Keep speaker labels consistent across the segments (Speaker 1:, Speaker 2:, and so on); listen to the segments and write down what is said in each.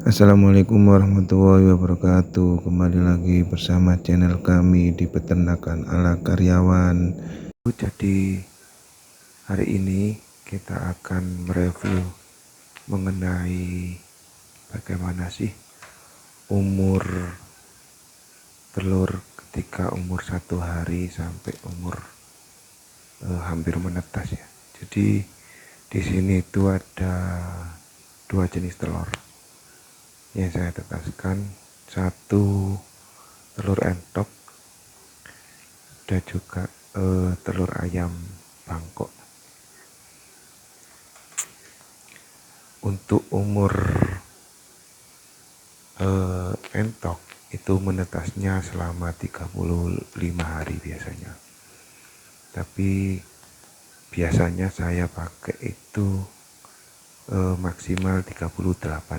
Speaker 1: Assalamualaikum warahmatullahi wabarakatuh. Kembali lagi bersama channel kami di Peternakan ala Karyawan. Jadi hari ini kita akan mereview mengenai bagaimana sih umur telur ketika umur 1 hari sampai umur hampir menetas ya. Jadi di sini itu ada 2 jenis telur yang saya tetaskan, satu telur entok dan juga telur ayam Bangkok. Untuk umur entok itu menetasnya selama 35 hari biasanya, tapi biasanya saya pakai itu maksimal 38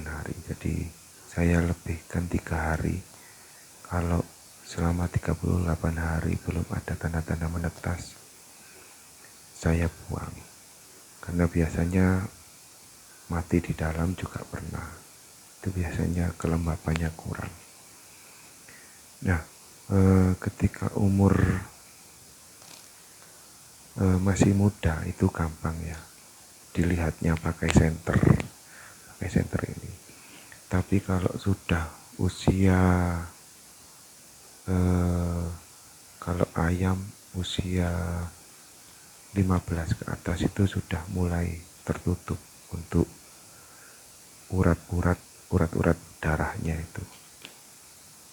Speaker 1: hari. Jadi saya lebihkan 3 hari. Kalau selama 38 hari belum ada tanda-tanda menetas, saya buang, karena biasanya mati di dalam juga pernah. Itu biasanya kelembapannya kurang. Nah, ketika umur masih muda itu gampang ya dilihatnya pakai senter ini. Tapi kalau sudah usia kalau ayam usia 15 ke atas itu sudah mulai tertutup untuk urat-urat darahnya itu.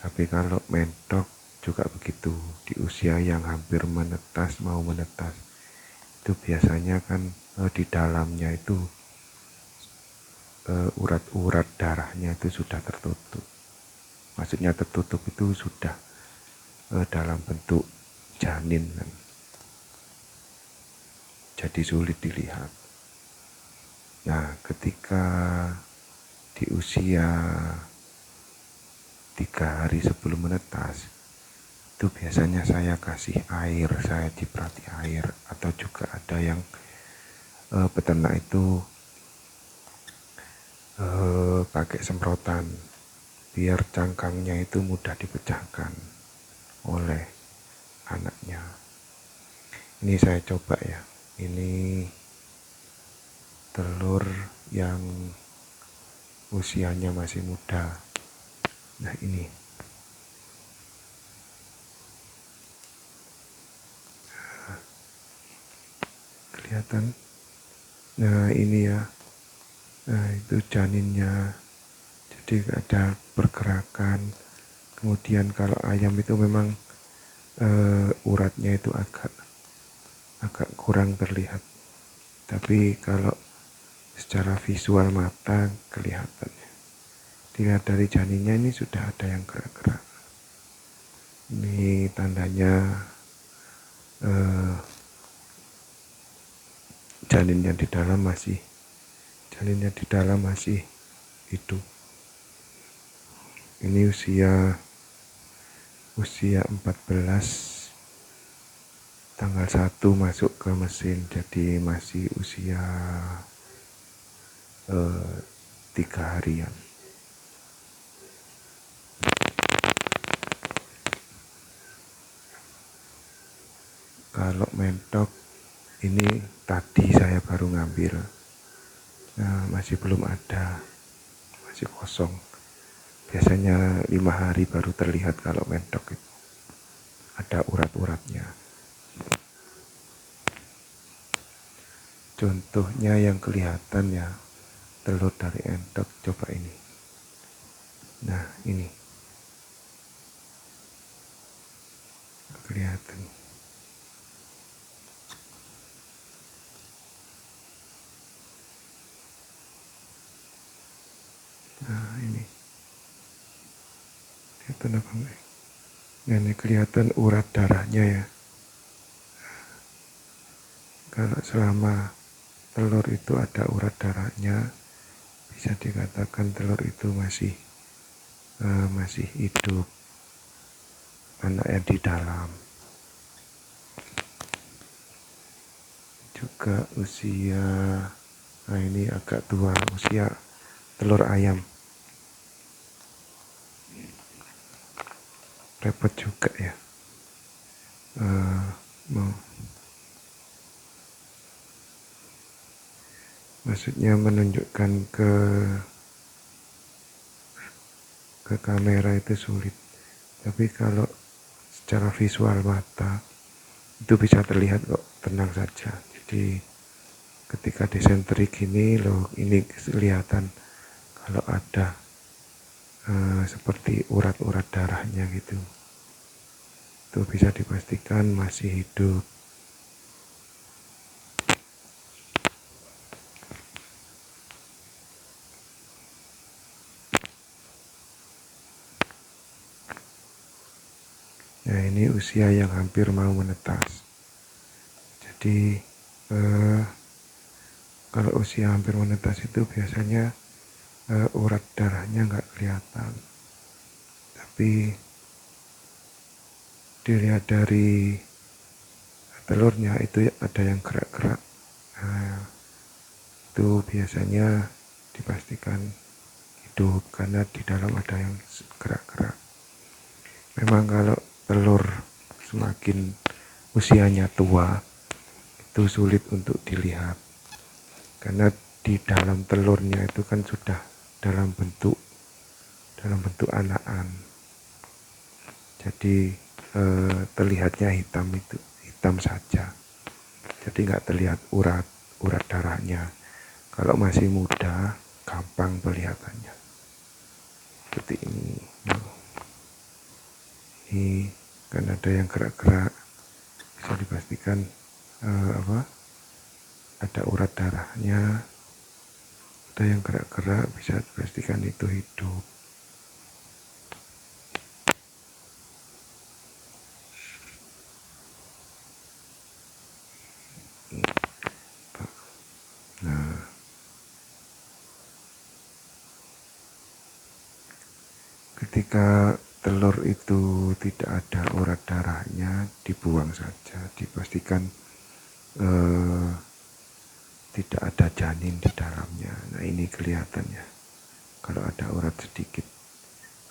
Speaker 1: Tapi kalau mentok juga begitu, di usia yang hampir mau menetas itu biasanya kan di dalamnya itu urat-urat darahnya itu sudah tertutup. Maksudnya tertutup itu sudah dalam bentuk janin kan. Jadi sulit dilihat. Nah, ketika di usia 3 hari sebelum menetas itu biasanya saya kasih air, saya ciprati air, atau juga ada yang peternak itu pakai semprotan biar cangkangnya itu mudah dipecahkan oleh anaknya. Ini saya coba ya, ini telur yang usianya masih muda. Nah, ini kelihatan. Nah, ini ya. Nah, itu janinnya. Jadi ada pergerakan. Kemudian kalau ayam itu memang uratnya itu agak kurang terlihat. Tapi kalau secara visual mata kelihatan. Dilihat dari janinnya ini sudah ada yang gerak-gerak. Ini tandanya janinnya di dalam masih hidup. Ini usia 14, tanggal 1 masuk ke mesin, jadi masih usia 3 harian. Kalau mentok ini tadi saya baru ngambil, nah, masih belum ada, masih kosong. Biasanya 5 hari baru terlihat kalau mentok itu ada urat-uratnya. Contohnya yang kelihatan ya telur dari entok, coba ini. Nah, ini kelihatan. Nah, ini kelihatan apa enggak? Nah, ini kelihatan urat darahnya ya. Kalau selama telur itu ada urat darahnya, bisa dikatakan telur itu masih hidup, anaknya di dalam. Juga usia, nah ini agak tua, usia telur ayam. repot juga ya. Maksudnya menunjukkan ke kamera itu sulit, tapi kalau secara visual mata itu bisa terlihat kok, tenang saja. Jadi ketika disentrik ini loh, ini kelihatan kalau ada seperti urat-urat darahnya gitu, itu bisa dipastikan masih hidup. Nah, ini usia yang hampir mau menetas. Jadi kalau usia hampir menetas itu biasanya urat darahnya nggak kelihatan, tapi dilihat dari telurnya itu ada yang gerak-gerak. Nah, itu biasanya dipastikan hidup karena di dalam ada yang gerak-gerak. Memang kalau telur semakin usianya tua itu sulit untuk dilihat karena di dalam telurnya itu kan sudah dalam bentuk anakan. Jadi terlihatnya hitam saja. Jadi nggak terlihat urat darahnya. Kalau masih muda gampang kelihatannya. Seperti ini. Ini kan ada yang gerak-gerak, bisa dipastikan ada urat darahnya, ada yang gerak-gerak, bisa dipastikan itu hidup. Nah, ketika telur itu tidak ada urat darahnya, dibuang saja, dipastikan tidak ada janin di dalamnya. Nah, ini kelihatan ya kalau ada urat sedikit.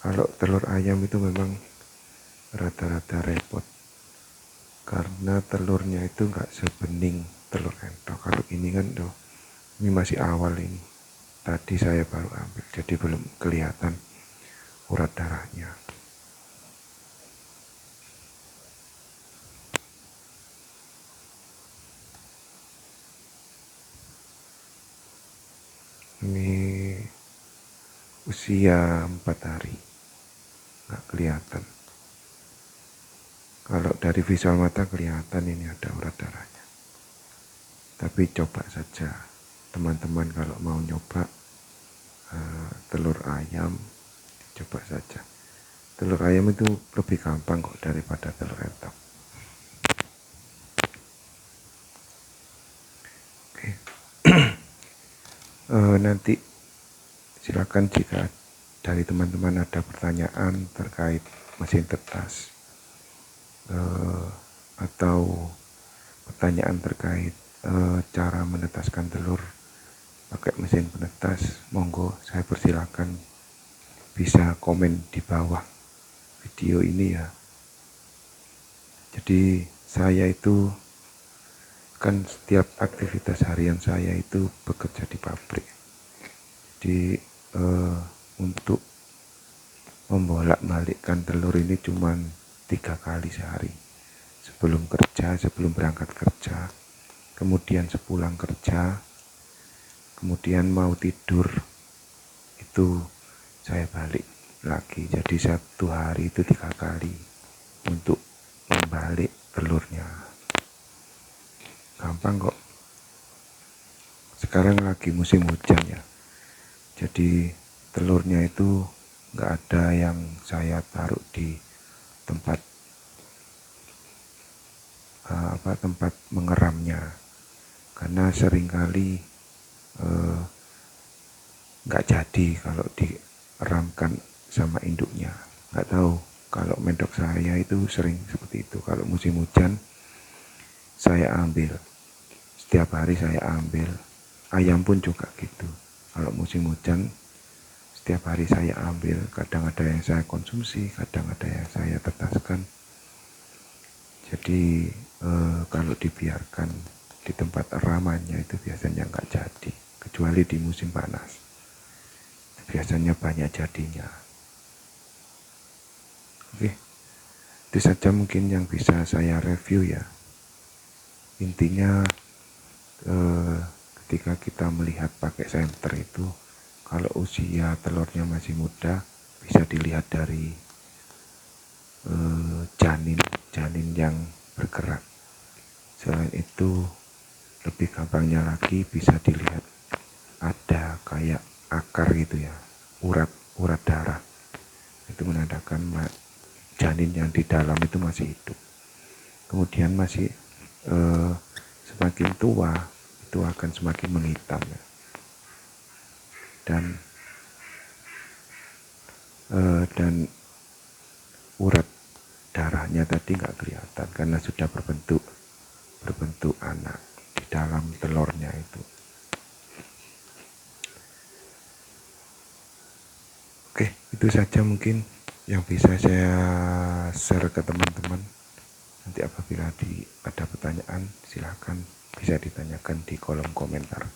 Speaker 1: Kalau telur ayam itu memang rata-rata repot karena telurnya itu nggak sebening telur entok. Kalau ini kan ini masih awal, ini tadi saya baru ambil, jadi belum kelihatan urat darahnya. Ini usia 4 hari, nggak kelihatan. Kalau dari visual mata kelihatan ini ada urat darahnya. Tapi coba saja teman-teman kalau mau nyoba telur ayam, coba saja. Telur ayam itu lebih gampang kok daripada telur entok. Oke. Nanti silakan jika dari teman-teman ada pertanyaan terkait mesin tetas atau pertanyaan terkait cara menetaskan telur pakai mesin penetas, monggo saya persilakan bisa komen di bawah video ini ya. Jadi saya itu kan setiap aktivitas harian saya itu bekerja di pabrik. Jadi untuk membolak-balikkan telur ini cuma 3 kali sehari. Sebelum kerja, sebelum berangkat kerja, kemudian sepulang kerja, kemudian mau tidur, itu saya balik lagi. Jadi 1 hari itu 3 kali untuk membalik telurnya. Gampang kok. Sekarang lagi musim hujan ya, jadi telurnya itu nggak ada yang saya taruh di tempat tempat mengeramnya, karena seringkali nggak jadi kalau dieramkan sama induknya. Nggak tahu, kalau mendok saya itu sering seperti itu. Kalau musim hujan saya ambil, setiap hari saya ambil. Ayam pun juga gitu, kalau musim hujan setiap hari saya ambil, kadang ada yang saya konsumsi, kadang ada yang saya tetaskan. Jadi kalau dibiarkan di tempat ramanya itu biasanya nggak jadi, kecuali di musim panas. Biasanya banyak jadinya. Oke, itu saja mungkin yang bisa saya review ya. Intinya ketika kita melihat pakai senter itu, kalau usia telurnya masih muda bisa dilihat dari janin yang bergerak. Selain itu lebih gampangnya lagi bisa dilihat ada kayak akar gitu ya, urat darah, itu menandakan janin yang di dalam itu masih hidup. Kemudian masih semakin tua itu akan semakin menghitam ya. Dan urat darahnya tadi nggak kelihatan karena sudah berbentuk anak di dalam telurnya itu. Oke, itu saja mungkin yang bisa saya share ke teman-teman. Nanti apabila ada pertanyaan silahkan bisa ditanyakan di kolom komentar.